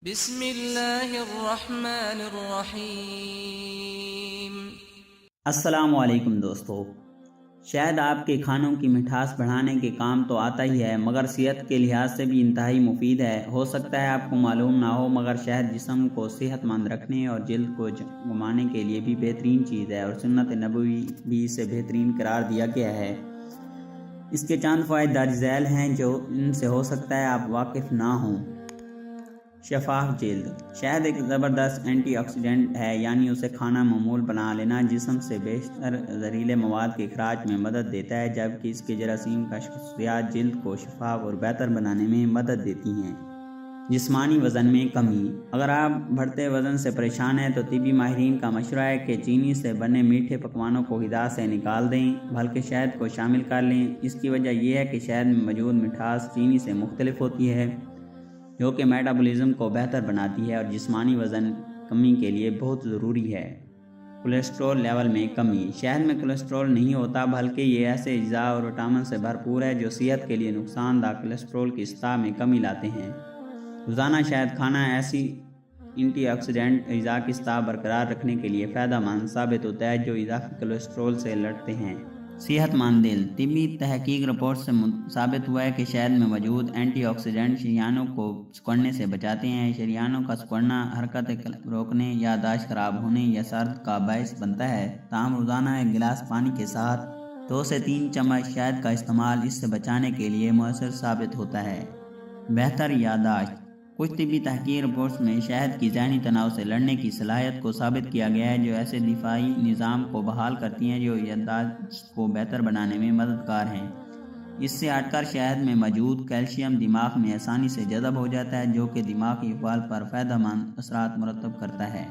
بسم اللہ الرحمن الرحیم۔ السلام علیکم دوستو، شہد آپ کے کھانوں کی مٹھاس بڑھانے کے کام تو آتا ہی ہے، مگر صحت کے لحاظ سے بھی انتہائی مفید ہے۔ ہو سکتا ہے آپ کو معلوم نہ ہو، مگر شہد جسم کو صحت مند رکھنے اور جلد کو جمانے کے لیے بھی بہترین چیز ہے، اور سنت نبوی بھی اسے بہترین قرار دیا گیا ہے۔ اس کے چند فوائد درج ذیل ہیں جو ان سے ہو سکتا ہے آپ واقف نہ ہوں۔ شفاف جلد۔ شہد ایک زبردست اینٹی آکسیڈنٹ ہے، یعنی اسے کھانا معمول بنا لینا جسم سے بیشتر زہریلے مواد کے اخراج میں مدد دیتا ہے، جبکہ اس کے جراثیم کا خصوصیات جلد کو شفاف اور بہتر بنانے میں مدد دیتی ہیں۔ جسمانی وزن میں کمی۔ اگر آپ بڑھتے وزن سے پریشان ہیں تو طبی ماہرین کا مشورہ ہے کہ چینی سے بنے میٹھے پکوانوں کو غذا سے نکال دیں، بلکہ شہد کو شامل کر لیں۔ اس کی وجہ یہ ہے کہ شہد میں موجود مٹھاس چینی سے مختلف ہوتی ہے، جو کہ میٹابولزم کو بہتر بناتی ہے اور جسمانی وزن کمی کے لیے بہت ضروری ہے۔ کولیسٹرول لیول میں کمی۔ شہد میں کولیسٹرول نہیں ہوتا، بلکہ یہ ایسے اجزاء اور وٹامن سے بھرپور ہے جو صحت کے لیے نقصان دہ کولیسٹرول کی سطح میں کمی لاتے ہیں۔ روزانہ شہد کھانا ایسی اینٹی آکسیڈنٹ اجزاء کی سطح برقرار رکھنے کے لیے فائدہ مند ثابت ہوتا ہے جو اضافی کولیسٹرول سے لڑتے ہیں۔ صحت مند دل۔ طبی تحقیق رپورٹ سے ثابت ہوا ہے کہ شہد میں موجود اینٹی آکسیڈنٹ شریانوں کو سکڑنے سے بچاتے ہیں۔ شریانوں کا سکڑنا حرکت قلب روکنے، یادداشت خراب ہونے یا سرد کا باعث بنتا ہے۔ تاہم روزانہ ایک گلاس پانی کے ساتھ 2 سے 3 چمچ شہد کا استعمال اس سے بچانے کے لیے مؤثر ثابت ہوتا ہے۔ بہتر یادداشت۔ کچھ طبی تحقیق رپورٹس میں شہد کی ذہنی تناؤ سے لڑنے کی صلاحیت کو ثابت کیا گیا ہے، جو ایسے دفاعی نظام کو بحال کرتی ہیں جو یادداشت کو بہتر بنانے میں مددگار ہیں۔ اس سے ہٹ کر شہد میں موجود کیلشیم دماغ میں آسانی سے جذب ہو جاتا ہے، جو کہ دماغی افعال پر فائدہ مند اثرات مرتب کرتا ہے۔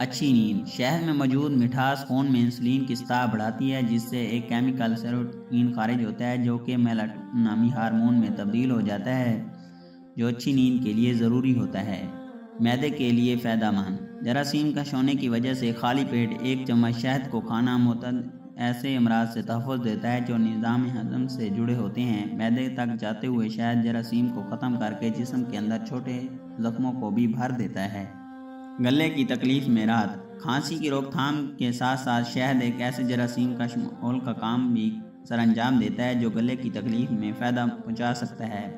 اچھی نیند۔ شہد میں موجود مٹھاس خون میں انسولین کی سطح بڑھاتی ہے، جس سے ایک کیمیکل سیروٹونین خارج ہوتا ہے جو کہ میلاٹونن نامی ہارمون میں تبدیل ہو جاتا ہے، جو اچھی نیند کے لیے ضروری ہوتا ہے۔ معدے کے لیے فائدہ مند۔ جراثیم کش ہونے کی وجہ سے خالی پیٹ 1 چمچ شہد کو کھانا معتاد ایسے امراض سے تحفظ دیتا ہے جو نظام ہضم سے جڑے ہوتے ہیں۔ معدے تک جاتے ہوئے شہد جراثیم کو ختم کر کے جسم کے اندر چھوٹے زخموں کو بھی بھر دیتا ہے۔ گلے کی تکلیف میں راحت۔ کھانسی کی روک تھام کے ساتھ ساتھ شہد ایک ایسے جراثیم کش ماحول کا کام بھی سر انجام دیتا ہے جو گلے کی تکلیف میں فائدہ پہنچا سکتا ہے۔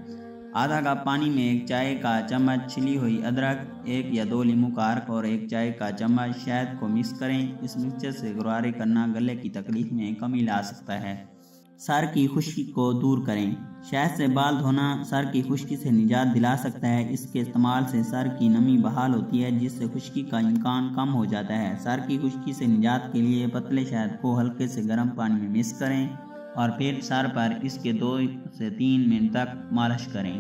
آدھا کپ پانی میں 1 چائے کا چمچ چھلی ہوئی ادرک، 1 یا 2 لیموں کا عرق اور 1 چائے کا چمچ شہد کو مکس کریں۔ اس مکسچر سے غرارے کرنا گلے کی تکلیف میں کمی لا سکتا ہے۔ سر کی خشکی کو دور کریں۔ شہد سے بال دھونا سر کی خشکی سے نجات دلا سکتا ہے۔ اس کے استعمال سے سر کی نمی بحال ہوتی ہے، جس سے خشکی کا امکان کم ہو جاتا ہے۔ سر کی خشکی سے نجات کے لیے پتلے شہد کو ہلکے سے گرم پانی میں مکس کریں اور پھر سر پر اس کے 2 سے 3 منٹ تک مالش کریں۔